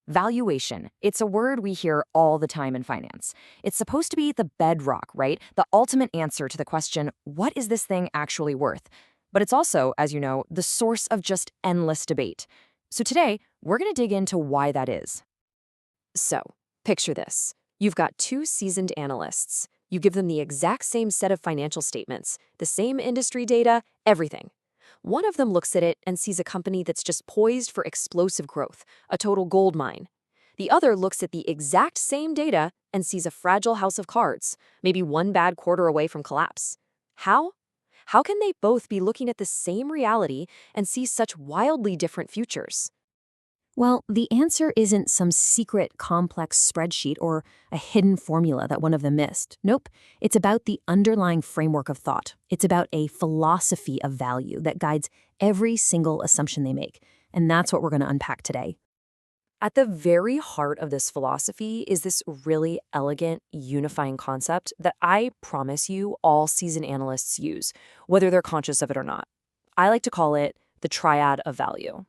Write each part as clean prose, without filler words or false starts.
Valuation. It's a word we hear all the time in finance. It's supposed to be the bedrock, right? The ultimate answer to the question, what is this thing actually worth? But it's also, as you know, the source of just endless debate. So today, we're going to dig into why that is. So, picture this. You've got two seasoned analysts. You give them the exact same set of financial statements, the same industry data, everything. One of them looks at it and sees a company that's just poised for explosive growth, a total gold mine. The other looks at the exact same data and sees a fragile house of cards, maybe one bad quarter away from collapse. How? How can they both be looking at the same reality and see such wildly different futures? Well, the answer isn't some secret, complex spreadsheet or a hidden formula that one of them missed. Nope. It's about the underlying framework of thought. It's about a philosophy of value that guides every single assumption they make. And that's what we're going to unpack today. At the very heart of this philosophy is this really elegant, unifying concept that I promise you all seasoned analysts use, whether they're conscious of it or not. I like to call it the triad of value.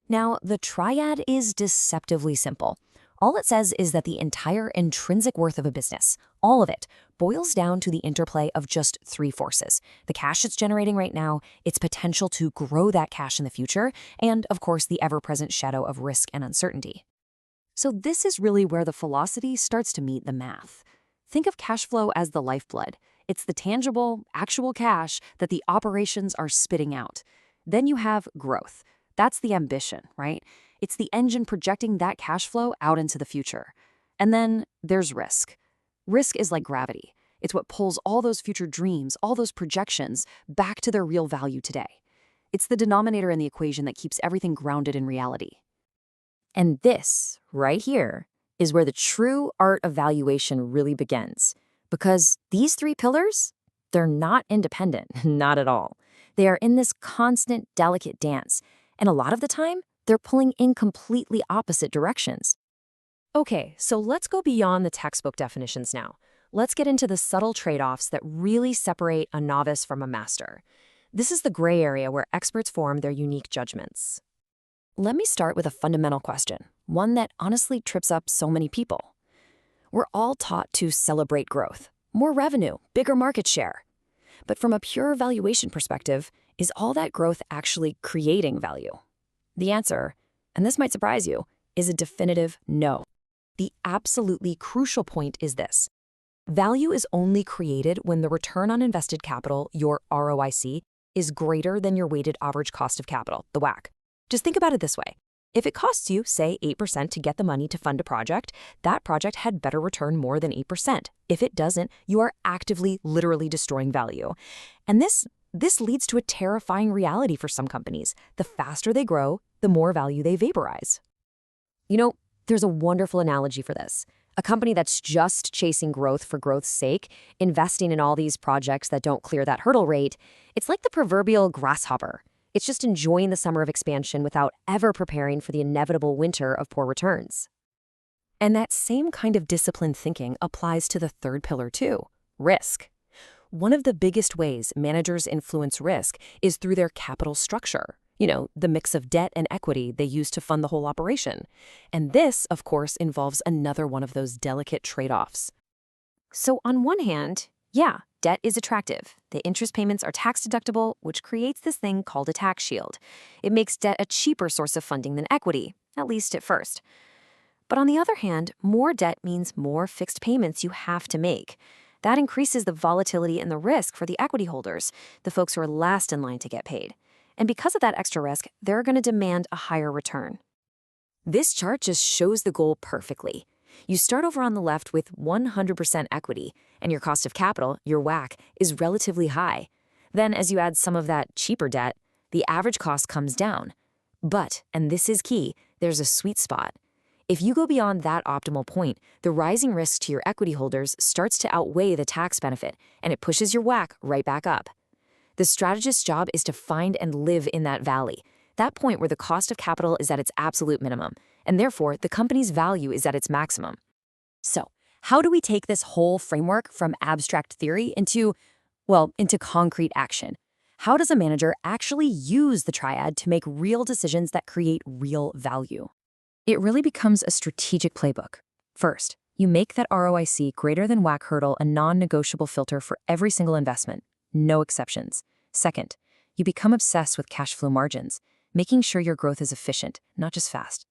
Now, the triad is deceptively simple. All it says is that the entire intrinsic worth of a business, all of it, boils down to the interplay of just three forces: the cash it's generating right now, its potential to grow that cash in the future, and, of course, the ever-present shadow of risk and uncertainty. So this is really where the philosophy starts to meet the math. Think of cash flow as the lifeblood. It's the tangible, actual cash that the operations are spitting out. Then you have growth. That's the ambition, right? It's the engine projecting that cash flow out into the future. And then there's risk. Risk is like gravity. It's what pulls all those future dreams, all those projections, back to their real value today. It's the denominator in the equation that keeps everything grounded in reality. And this, right here, is where the true art of valuation really begins. Because these three pillars, they're not independent, not at all. They are in this constant, delicate dance. And a lot of the time, they're pulling in completely opposite directions. Okay, so let's go beyond the textbook definitions now. Let's get into the subtle trade-offs that really separate a novice from a master. This is the gray area where experts form their unique judgments. Let me start with a fundamental question, one that honestly trips up so many people. We're all taught to celebrate growth, more revenue, bigger market share. But from a pure valuation perspective, is all that growth actually creating value? The answer, and this might surprise you, is a definitive no. The absolutely crucial point is this. Value is only created when the return on invested capital, your ROIC, is greater than your weighted average cost of capital, the WACC. Just think about it this way. If it costs you, say, 8% to get the money to fund a project, that project had better return more than 8%. If it doesn't, you are actively, literally destroying value. And this leads to a terrifying reality for some companies. The faster they grow, the more value they vaporize. You know, there's a wonderful analogy for this. A company that's just chasing growth for growth's sake, investing in all these projects that don't clear that hurdle rate, it's like the proverbial grasshopper. It's just enjoying the summer of expansion without ever preparing for the inevitable winter of poor returns. And that same kind of disciplined thinking applies to the third pillar too, risk. One of the biggest ways managers influence risk is through their capital structure. You know, the mix of debt and equity they use to fund the whole operation. And this, of course, involves another one of those delicate trade-offs. So on one hand, yeah, debt is attractive. The interest payments are tax-deductible, which creates this thing called a tax shield. It makes debt a cheaper source of funding than equity, at least at first. But on the other hand, more debt means more fixed payments you have to make. That increases the volatility and the risk for the equity holders, the folks who are last in line to get paid. And because of that extra risk, they're going to demand a higher return. This chart just shows the goal perfectly. You start over on the left with 100% equity, and your cost of capital, your WACC, is relatively high. Then as you add some of that cheaper debt, the average cost comes down. But, and this is key, there's a sweet spot. If you go beyond that optimal point, the rising risk to your equity holders starts to outweigh the tax benefit, and it pushes your WACC right back up. The strategist's job is to find and live in that valley, that point where the cost of capital is at its absolute minimum, and therefore the company's value is at its maximum. So, how do we take this whole framework from abstract theory into concrete action? How does a manager actually use the triad to make real decisions that create real value? It really becomes a strategic playbook. First, you make that ROIC greater than WACC hurdle a non-negotiable filter for every single investment, no exceptions. Second, you become obsessed with cash flow margins, making sure your growth is efficient, not just fast.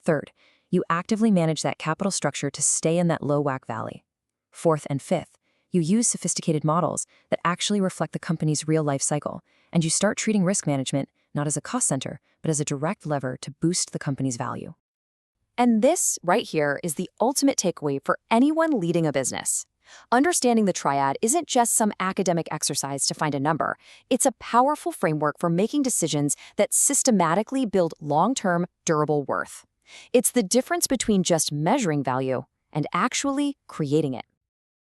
Third, you actively manage that capital structure to stay in that low WACC valley. Fourth and fifth, you use sophisticated models that actually reflect the company's real life cycle, and you start treating risk management not as a cost center, but as a direct lever to boost the company's value. And this, right here, is the ultimate takeaway for anyone leading a business. Understanding the triad isn't just some academic exercise to find a number. It's a powerful framework for making decisions that systematically build long-term, durable worth. It's the difference between just measuring value and actually creating it.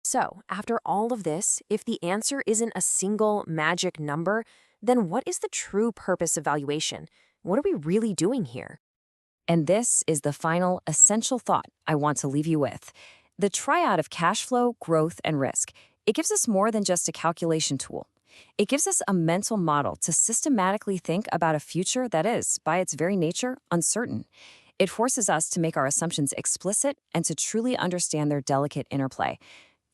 So, after all of this, if the answer isn't a single magic number, then what is the true purpose of valuation? What are we really doing here? And this is the final essential thought I want to leave you with. The triad of cash flow, growth, and risk. It gives us more than just a calculation tool. It gives us a mental model to systematically think about a future that is, by its very nature, uncertain. It forces us to make our assumptions explicit and to truly understand their delicate interplay.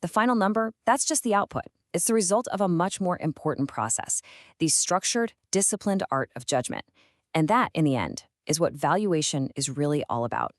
The final number, that's just the output. It's the result of a much more important process, the structured, disciplined art of judgment. And that, in the end, is what valuation is really all about.